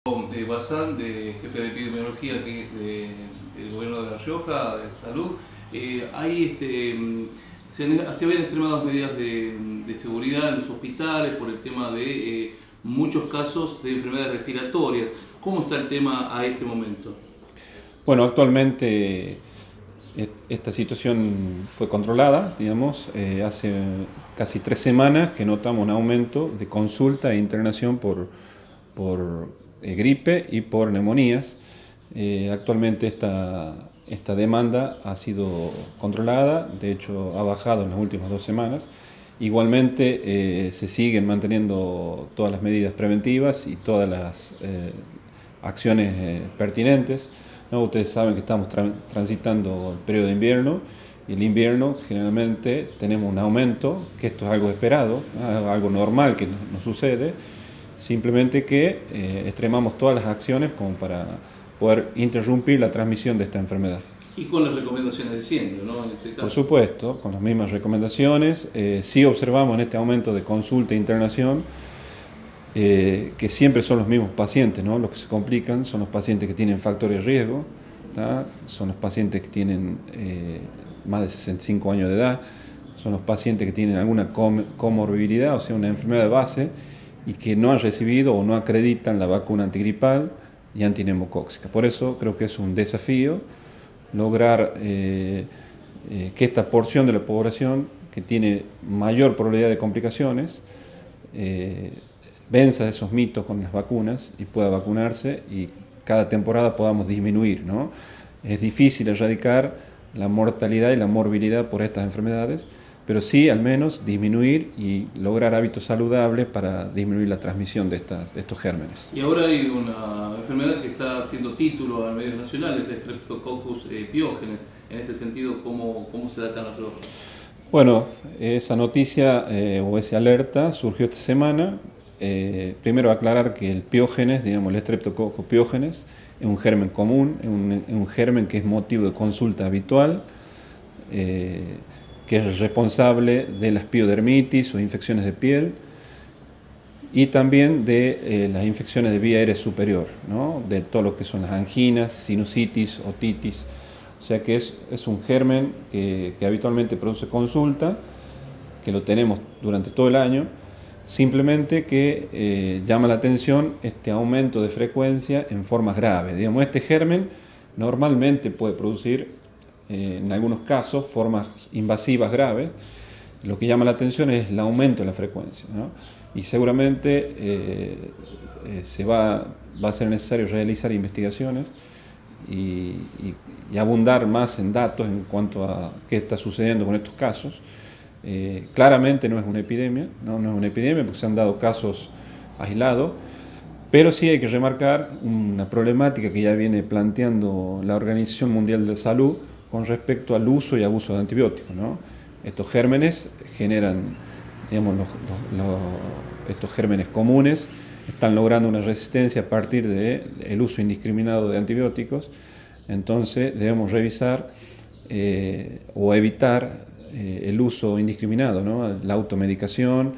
Bazán, jefe de epidemiología aquí del gobierno de La Rioja, de salud. Se ven extremadas medidas de seguridad en los hospitales por el tema de muchos casos de enfermedades respiratorias. ¿Cómo está el tema a este momento? Bueno, actualmente esta situación fue controlada, digamos, hace casi 3 semanas que notamos un aumento de consulta e internación por gripe y por neumonías. Actualmente esta demanda ha sido controlada, de hecho ha bajado en las últimas 2 semanas. Igualmente se siguen manteniendo todas las medidas preventivas y todas las acciones pertinentes, ¿no? Ustedes saben que estamos transitando el periodo de invierno, y el invierno generalmente tenemos un aumento, que esto es algo esperado, ¿no? Algo normal que nos sucede, simplemente que extremamos todas las acciones como para poder interrumpir la transmisión de esta enfermedad. Y con las recomendaciones de siempre, ¿no? En este caso. Por supuesto, con las mismas recomendaciones. Sí observamos en este aumento de consulta e internación que siempre son los mismos pacientes, ¿no? Los que se complican son los pacientes que tienen factores de riesgo, ¿tá? Son los pacientes que tienen más de 65 años de edad, son los pacientes que tienen alguna comorbilidad, o sea, una enfermedad de base, y que no han recibido o no acreditan la vacuna antigripal y antineumocóxica. Por eso creo que es un desafío lograr que esta porción de la población que tiene mayor probabilidad de complicaciones venza esos mitos con las vacunas y pueda vacunarse, y cada temporada podamos disminuir, ¿no? Es difícil erradicar la mortalidad y la morbilidad por estas enfermedades, pero sí al menos disminuir y lograr hábitos saludables para disminuir la transmisión de estos gérmenes. Y ahora hay una enfermedad que está haciendo título a medios nacionales, la Streptococcus pyogenes. En ese sentido, ¿cómo se da acá en La Rioja? Bueno, esa noticia o esa alerta surgió esta semana. Primero aclarar que el piógenes, digamos el Streptococcus pyogenes, es un germen común, es un germen que es motivo de consulta habitual, que es responsable de las piodermitis o infecciones de piel, y también de las infecciones de vía aérea superior, ¿no? De todo lo que son las anginas, sinusitis, otitis. O sea que es un germen que habitualmente produce consulta, que lo tenemos durante todo el año, simplemente que llama la atención este aumento de frecuencia en formas graves. Digamos, este germen normalmente puede producir en algunos casos formas invasivas graves. Lo que llama la atención es el aumento de la frecuencia, ¿no? Y seguramente va a ser necesario realizar investigaciones y abundar más en datos en cuanto a qué está sucediendo con estos casos. Claramente no es una epidemia, no es una epidemia porque se han dado casos aislados, pero sí hay que remarcar una problemática que ya viene planteando la Organización Mundial de la Salud con respecto al uso y abuso de antibióticos, ¿no? Estos gérmenes generan, digamos, estos gérmenes comunes están logrando una resistencia a partir del uso indiscriminado de antibióticos. Entonces debemos revisar o evitar el uso indiscriminado, ¿no? La automedicación,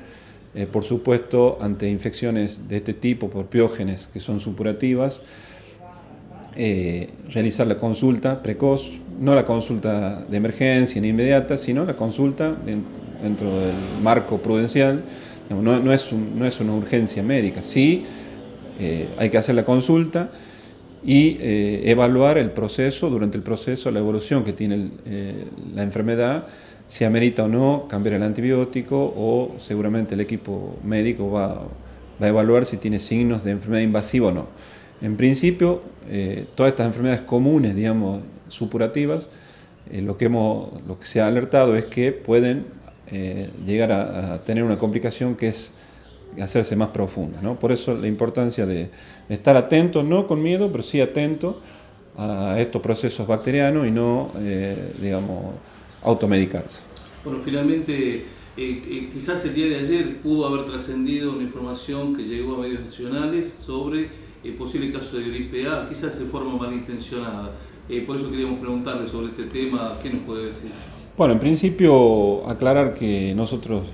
por supuesto, ante infecciones de este tipo por piógenes que son supurativas, realizar la consulta precoz, no la consulta de emergencia ni inmediata, sino la consulta dentro del marco prudencial. No es una urgencia médica. Sí, hay que hacer la consulta y evaluar el proceso, durante el proceso, la evolución que tiene la enfermedad, si amerita o no cambiar el antibiótico, o seguramente el equipo médico va a evaluar si tiene signos de enfermedad invasiva o no. En principio, todas estas enfermedades comunes, digamos, supurativas, lo que se ha alertado es que pueden llegar a tener una complicación que es hacerse más profunda, ¿no? Por eso la importancia de estar atento, no con miedo, pero sí atento a estos procesos bacterianos y no, digamos, automedicarse. Bueno, finalmente, quizás el día de ayer pudo haber trascendido una información que llegó a medios nacionales sobre posible caso de gripe A, quizás de forma malintencionada. Por eso queríamos preguntarle sobre este tema, ¿qué nos puede decir? Bueno, en principio aclarar que nosotros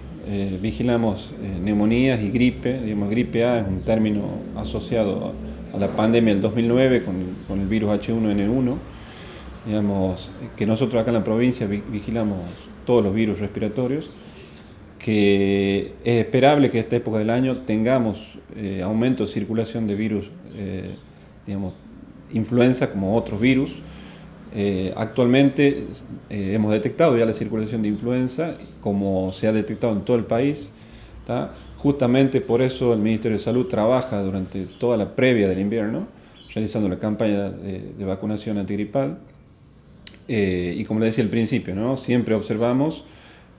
vigilamos neumonías y gripe. Digamos, gripe A es un término asociado a la pandemia del 2009 con el virus H1N1, digamos, que nosotros acá en la provincia vigilamos todos los virus respiratorios, que es esperable que a esta época del año tengamos aumento de circulación de virus, digamos, influenza como otros virus. Actualmente hemos detectado ya la circulación de influenza, como se ha detectado en todo el país, ¿tá? Justamente por eso el Ministerio de Salud trabaja durante toda la previa del invierno, realizando la campaña de vacunación antigripal. Y como le decía al principio, ¿no? Siempre observamos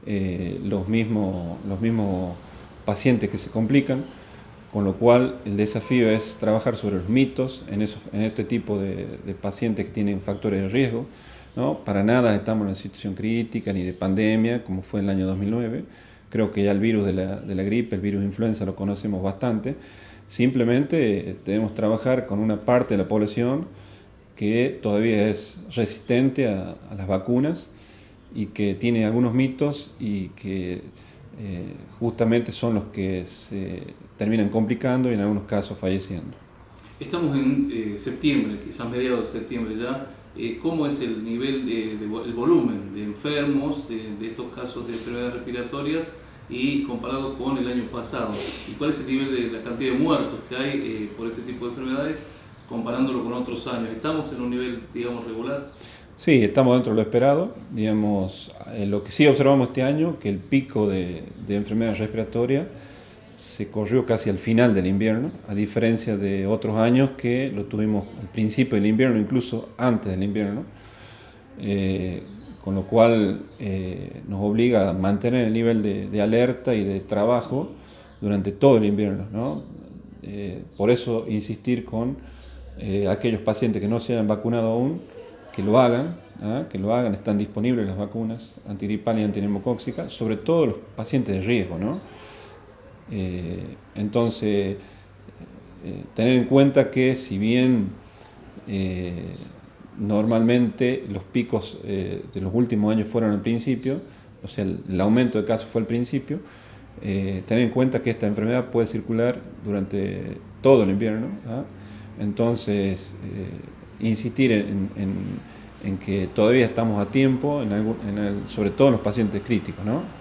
los mismos pacientes que se complican, con lo cual el desafío es trabajar sobre los mitos en este tipo de pacientes que tienen factores de riesgo, ¿no? Para nada estamos en una situación crítica ni de pandemia como fue en el año 2009. Creo que ya el virus de la gripe, el virus de influenza lo conocemos bastante. Simplemente debemos trabajar con una parte de la población que todavía es resistente a las vacunas y que tiene algunos mitos y que justamente son los que se terminan complicando y en algunos casos falleciendo. Estamos en septiembre, quizás mediados de septiembre ya. ¿Cómo es el nivel, el volumen de enfermos de estos casos de enfermedades respiratorias y comparado con el año pasado? ¿Y cuál es el nivel de la cantidad de muertos que hay por este tipo de enfermedades comparándolo con otros años? ¿Estamos en un nivel, digamos, regular? Sí, estamos dentro de lo esperado. Digamos, lo que sí observamos este año, que el pico de enfermedades respiratorias se corrió casi al final del invierno, a diferencia de otros años que lo tuvimos al principio del invierno, incluso antes del invierno, con lo cual nos obliga a mantener el nivel de alerta y de trabajo durante todo el invierno, ¿no? Por eso insistir con aquellos pacientes que no se hayan vacunado aún, que lo hagan, están disponibles las vacunas antigripal y antineumocóxica, sobre todo los pacientes de riesgo, ¿no? Entonces, tener en cuenta que si bien normalmente los picos de los últimos años fueron al principio, o sea, el aumento de casos fue al principio, tener en cuenta que esta enfermedad puede circular durante todo el invierno, ¿ah? Entonces, insistir en que todavía estamos a tiempo, sobre todo en los pacientes críticos, ¿no?